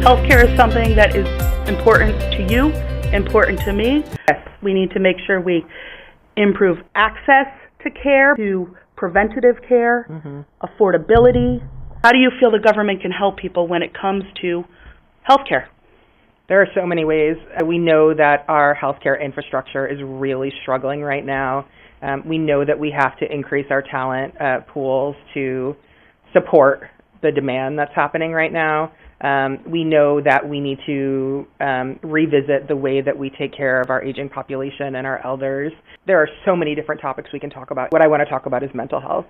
Healthcare is something that is important to you, important to me. Yes, we need to make sure we improve access to care, to preventative care, affordability. How do you feel the government can help people when it comes to healthcare? There are so many ways. We know that our healthcare infrastructure is really struggling right now. We know that we have to increase our talent pools to support the demand that's happening right now. We know that we need to revisit the way that we take care of our aging population and our elders. There are so many different topics we can talk about. What I want to talk about is mental health.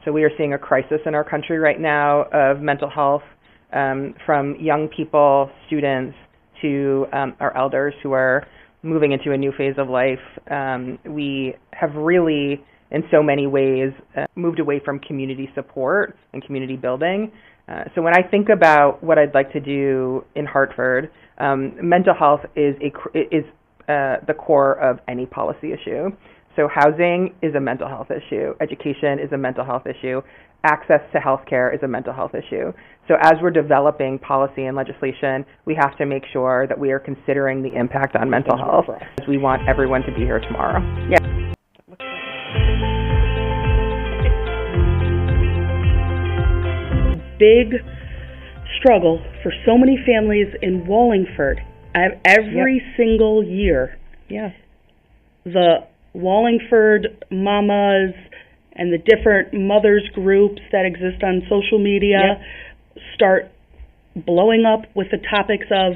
So we are seeing a crisis in our country right now of mental health, from young people, students, to our elders who are moving into a new phase of life. We have really, in so many ways, moved away from community support and community building. So when I think about what I'd like to do in Hartford, mental health is the core of any policy issue. So housing is a mental health issue. Education is a mental health issue. Access to health care is a mental health issue. So as we're developing policy and legislation, we have to make sure that we are considering the impact on mental health. We want everyone to be here tomorrow. Yeah. Big struggle for so many families in Wallingford. Every single year, the Wallingford mamas and the different mothers groups that exist on social media start blowing up with the topics of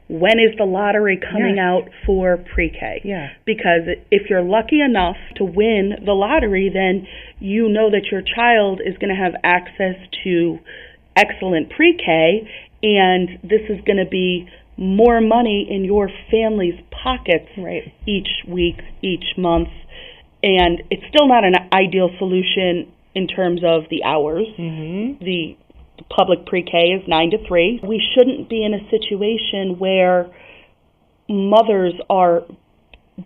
when is the lottery coming out for pre-K. Because if you're lucky enough to win the lottery, then you know that your child is going to have access to excellent pre-K, and this is going to be more money in your family's pockets each week, each month. And it's still not an ideal solution in terms of the hours. The public pre-K is 9 to 3. We shouldn't be in a situation where mothers are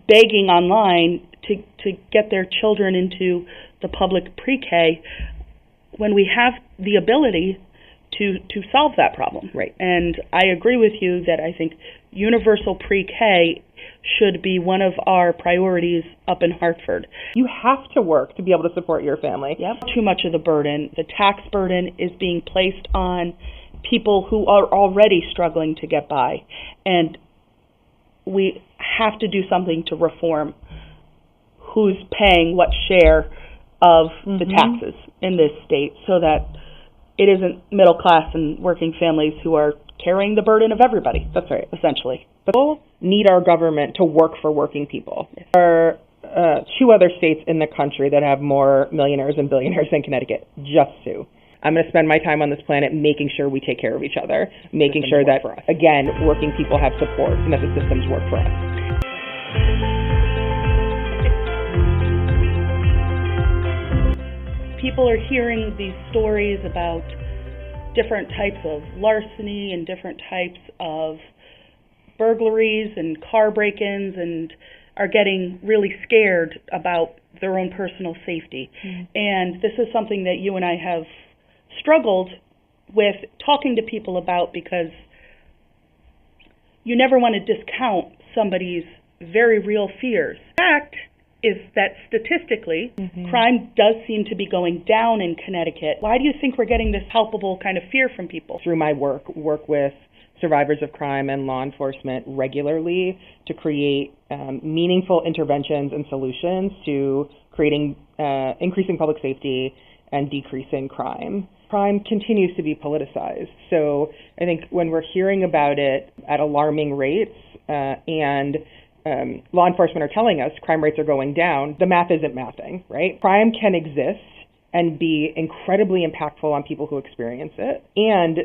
begging online to get their children into the public pre-K when we have the ability to solve that problem. And I agree with you that I think universal pre-K should be one of our priorities up in Hartford. You have to work to be able to support your family. Too much of the burden. The tax burden is being placed on people who are already struggling to get by. And we have to do something to reform who's paying what share of the taxes in this state so that it isn't middle class and working families who are carrying the burden of everybody. That's right. Essentially. People need our government to work for working people. There are 2 other states in the country that have more millionaires and billionaires than Connecticut. Just 2. I'm going to spend my time on this planet making sure we take care of each other, making sure that, again, working people have support and that the systems work for us. People are hearing these stories about different types of larceny and different types of burglaries and car break-ins and are getting really scared about their own personal safety. And this is something that you and I have struggled with talking to people about because you never want to discount somebody's very real fears. The fact is that statistically, crime does seem to be going down in Connecticut. Why do you think we're getting this palpable kind of fear from people? Through my work with survivors of crime and law enforcement regularly to create meaningful interventions and solutions to creating, increasing public safety and decreasing crime. Crime continues to be politicized. So I think when we're hearing about it at alarming rates and law enforcement are telling us crime rates are going down, the math isn't mathing, right? Crime can exist and be incredibly impactful on people who experience it and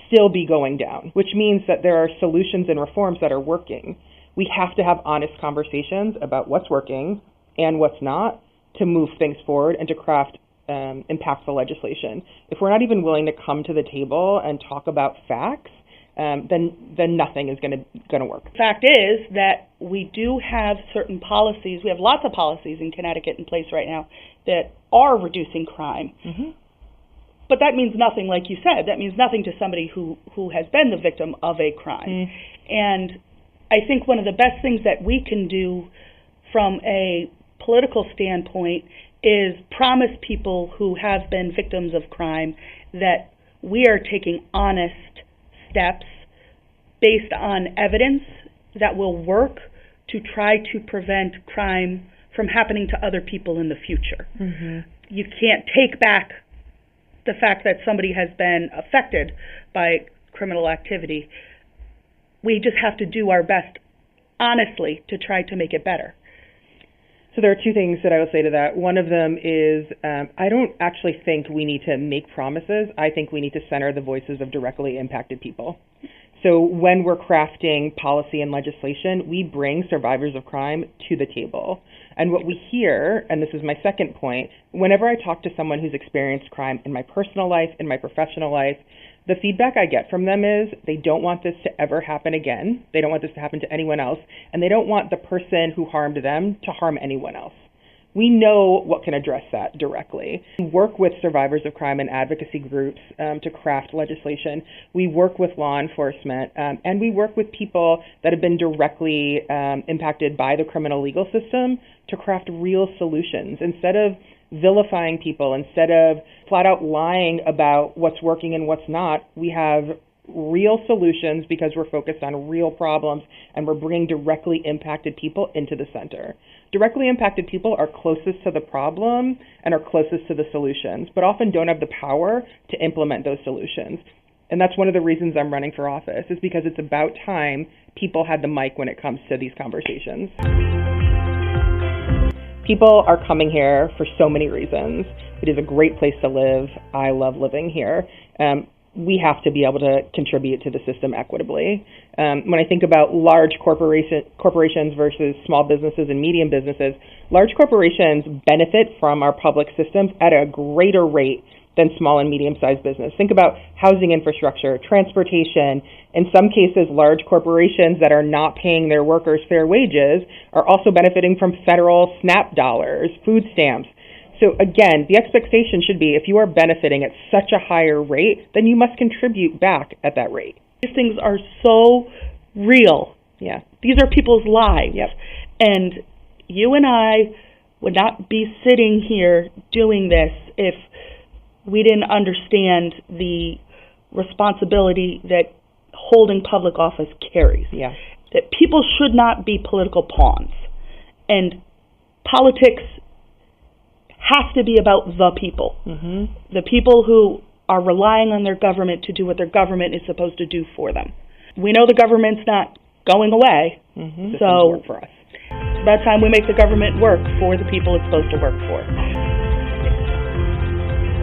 still be going down, which means that there are solutions and reforms that are working. We have to have honest conversations about what's working and what's not to move things forward and to craft impactful legislation. If we're not even willing to come to the table and talk about facts, then nothing is going to work. The fact is that we do have certain policies. We have lots of policies in Connecticut in place right now that are reducing crime. But that means nothing, like you said. That means nothing to somebody who has been the victim of a crime. And I think one of the best things that we can do from a political standpoint is promise people who have been victims of crime that we are taking honest steps based on evidence that will work to try to prevent crime from happening to other people in the future. You can't take back the fact that somebody has been affected by criminal activity. We just have to do our best, honestly, to try to make it better. So there are two things that I will say to that. One of them is I don't actually think we need to make promises. I think we need to center the voices of directly impacted people. So when we're crafting policy and legislation, we bring survivors of crime to the table. And what we hear, and this is my second point, whenever I talk to someone who's experienced crime in my personal life, in my professional life, the feedback I get from them is they don't want this to ever happen again. They don't want this to happen to anyone else. And they don't want the person who harmed them to harm anyone else. We know what can address that directly. We work with survivors of crime and advocacy groups to craft legislation. We work with law enforcement, and we work with people that have been directly impacted by the criminal legal system to craft real solutions. Instead of vilifying people, instead of flat out lying about what's working and what's not, we have real solutions because we're focused on real problems and we're bringing directly impacted people into the center. Directly impacted people are closest to the problem and are closest to the solutions, but often don't have the power to implement those solutions. And that's one of the reasons I'm running for office, is because it's about time people had the mic when it comes to these conversations. People are coming here for so many reasons. It is a great place to live. I love living here. We have to be able to contribute to the system equitably. When I think about large corporations versus small businesses and medium businesses, large corporations benefit from our public systems at a greater rate than small and medium-sized business. Think about housing infrastructure, transportation. In some cases, large corporations that are not paying their workers fair wages are also benefiting from federal SNAP dollars, food stamps. So again, the expectation should be if you are benefiting at such a higher rate, then you must contribute back at that rate. These things are so real. Yeah. These are people's lives. Yep. And you and I would not be sitting here doing this if we didn't understand the responsibility that holding public office carries. Yeah. That people should not be political pawns. And politics has to be about the people. The people who are relying on their government to do what their government is supposed to do for them. We know the government's not going away, so work for us. It's about time we make the government work for the people it's supposed to work for.